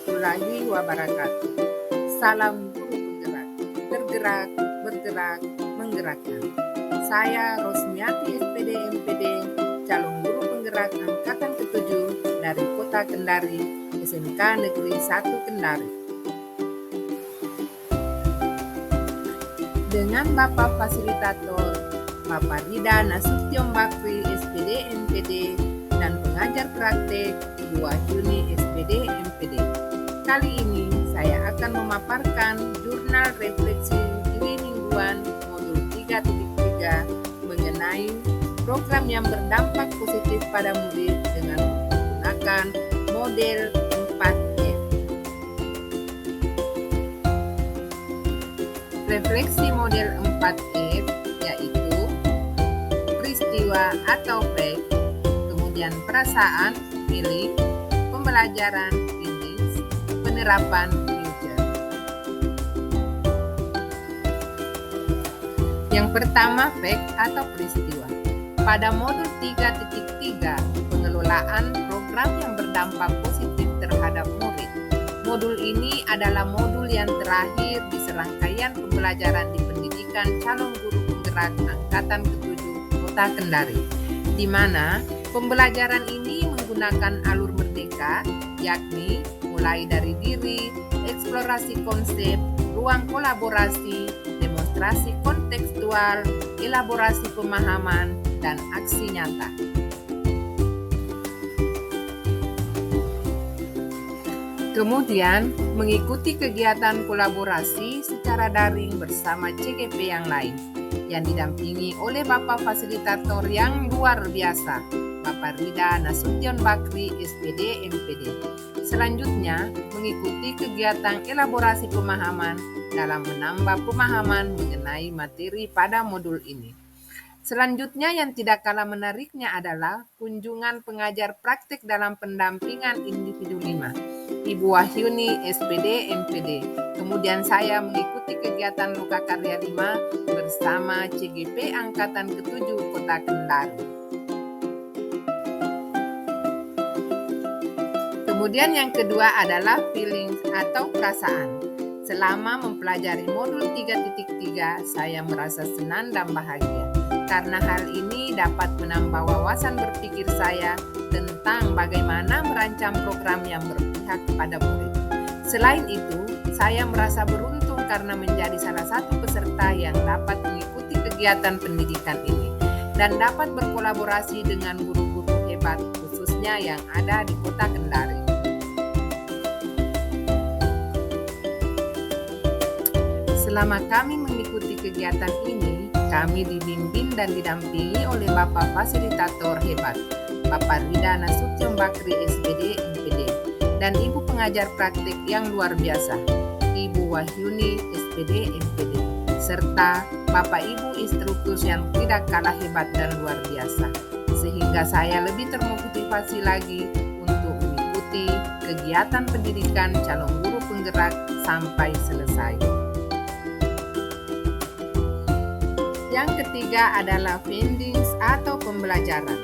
warahmatullahi wabarakatuh. Salam guru penggerak, bergerak, bergerak, menggerakkan. Saya Rosmiati SPD MPD, calon guru penggerak angkatan ke-7 dari Kota Kendari, SMK Negeri 1 Kendari. Dengan Bapak Fasilitator, Bapak Rida Nasution Bakri SPD MPD, dan pengajar praktek Ibu Wahyuni SPD MPD. Kali ini saya akan memaparkan jurnal refleksi diri mingguan modul 3.3 mengenai program yang berdampak positif pada murid dengan menggunakan model 4F. Refleksi model 4F yaitu peristiwa atau fact, kemudian perasaan, feeling, pembelajaran, feelings, penerapan, future. Yang pertama, fact atau peristiwa. Pada modul 3.3, pengelolaan program yang berdampak positif terhadap murid. Modul ini adalah modul yang terakhir di serangkaian pembelajaran di pendidikan calon guru penggerak angkatan ke-7 Kota Kendari, di mana pembelajaran ini menggunakan alur merdeka, yakni mulai dari diri, eksplorasi konsep, ruang kolaborasi, demonstrasi kontekstual, elaborasi pemahaman, dan aksi nyata. Kemudian, mengikuti kegiatan kolaborasi secara daring bersama CGP yang lain, yang didampingi oleh Bapak Fasilitator yang luar biasa, Bapak Rida Nasution Bakri SPD MPD. Selanjutnya, mengikuti kegiatan elaborasi pemahaman dalam menambah pemahaman mengenai materi pada modul ini. Selanjutnya yang tidak kalah menariknya adalah kunjungan pengajar praktik dalam pendampingan individu 5, Ibu Wahyuni SPD MPD. Kemudian saya mengikuti kegiatan Loka Karya 5 bersama CGP Angkatan ke-7 Kota Kendari. Kemudian yang kedua adalah feelings atau perasaan. Selama mempelajari modul 3.3, saya merasa senang dan bahagia. Karena hal ini dapat menambah wawasan berpikir saya tentang bagaimana merancang program yang berpihak kepada murid. Selain itu, saya merasa beruntung karena menjadi salah satu peserta yang dapat mengikuti kegiatan pendidikan ini dan dapat berkolaborasi dengan guru-guru hebat khususnya yang ada di Kota Kendari. Selama kami mengikuti kegiatan ini, kami dibimbing dan didampingi oleh Bapak Fasilitator hebat, Bapak Rida Nasution Bakri SPD MPD, dan Ibu pengajar praktik yang luar biasa, Ibu Wahyuni SPD MPD, serta Bapak Ibu instruktur yang tidak kalah hebat dan luar biasa, sehingga saya lebih termotivasi lagi untuk mengikuti kegiatan pendidikan calon guru penggerak sampai selesai. Yang ketiga adalah findings atau pembelajaran.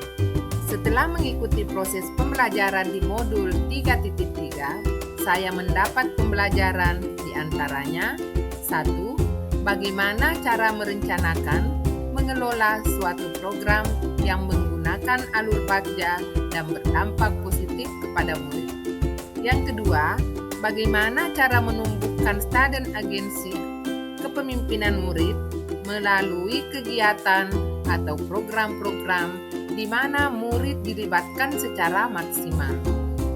Setelah mengikuti proses pembelajaran di modul 3.3, saya mendapat pembelajaran di antaranya 1. Bagaimana cara merencanakan, mengelola suatu program yang menggunakan alur bagja dan berdampak positif kepada murid. Yang kedua, bagaimana cara menumbuhkan student agency, kepemimpinan murid, melalui kegiatan atau program-program di mana murid dilibatkan secara maksimal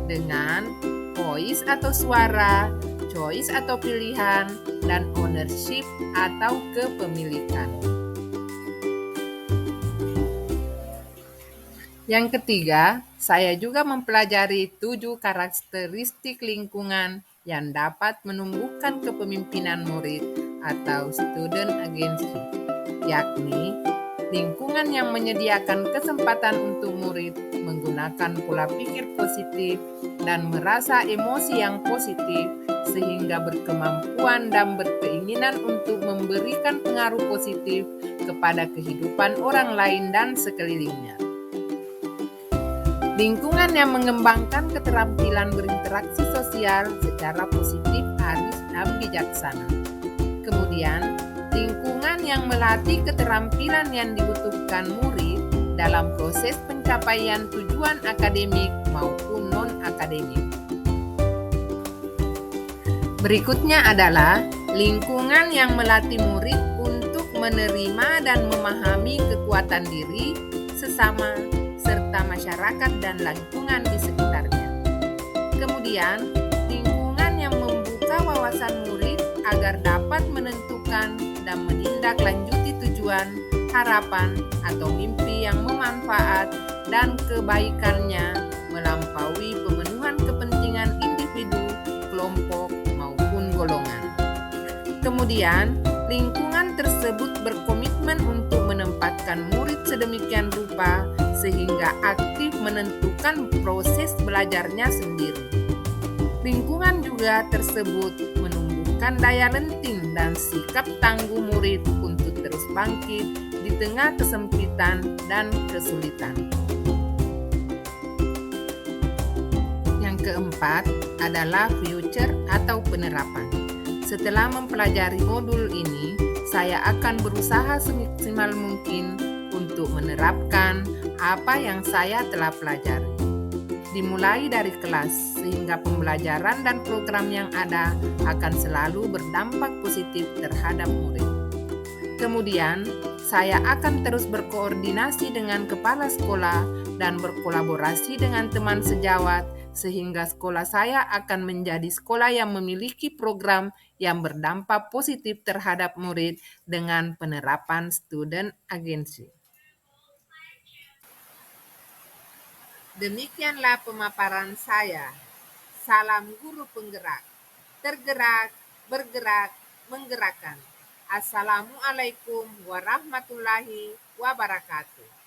dengan voice atau suara, choice atau pilihan, dan ownership atau kepemilikan. Yang ketiga, saya juga mempelajari 7 karakteristik lingkungan yang dapat menumbuhkan kepemimpinan murid atau student agency, yakni lingkungan yang menyediakan kesempatan untuk murid menggunakan pola pikir positif dan merasa emosi yang positif sehingga berkemampuan dan berkeinginan untuk memberikan pengaruh positif kepada kehidupan orang lain dan sekelilingnya. Lingkungan yang mengembangkan keterampilan berinteraksi sosial secara positif, arif, dan bijaksana. Kemudian, lingkungan yang melatih keterampilan yang dibutuhkan murid dalam proses pencapaian tujuan akademik maupun non-akademik. Berikutnya adalah lingkungan yang melatih murid untuk menerima dan memahami kekuatan diri, sesama, serta masyarakat dan lingkungan di sekitarnya. Kemudian, lingkungan yang membuka wawasan murid agar dapat menentukan dan menindaklanjuti tujuan, harapan, atau mimpi yang bermanfaat dan kebaikannya melampaui pemenuhan kepentingan individu, kelompok, maupun golongan. Kemudian, lingkungan tersebut berkomitmen untuk menempatkan murid sedemikian rupa sehingga aktif menentukan proses belajarnya sendiri. Lingkungan juga tersebut menumbuhkan daya lenting dan sikap tangguh murid untuk terus bangkit di tengah kesempitan dan kesulitan. Yang keempat adalah future atau penerapan. Setelah mempelajari modul ini, saya akan berusaha semaksimal mungkin untuk menerapkan apa yang saya telah pelajari. Dimulai dari kelas, sehingga pembelajaran dan program yang ada akan selalu berdampak positif terhadap murid. Kemudian, saya akan terus berkoordinasi dengan kepala sekolah dan berkolaborasi dengan teman sejawat sehingga sekolah saya akan menjadi sekolah yang memiliki program yang berdampak positif terhadap murid dengan penerapan student agency. Demikianlah pemaparan saya. Salam guru penggerak. Tergerak, bergerak, menggerakkan. Assalamualaikum warahmatullahi wabarakatuh.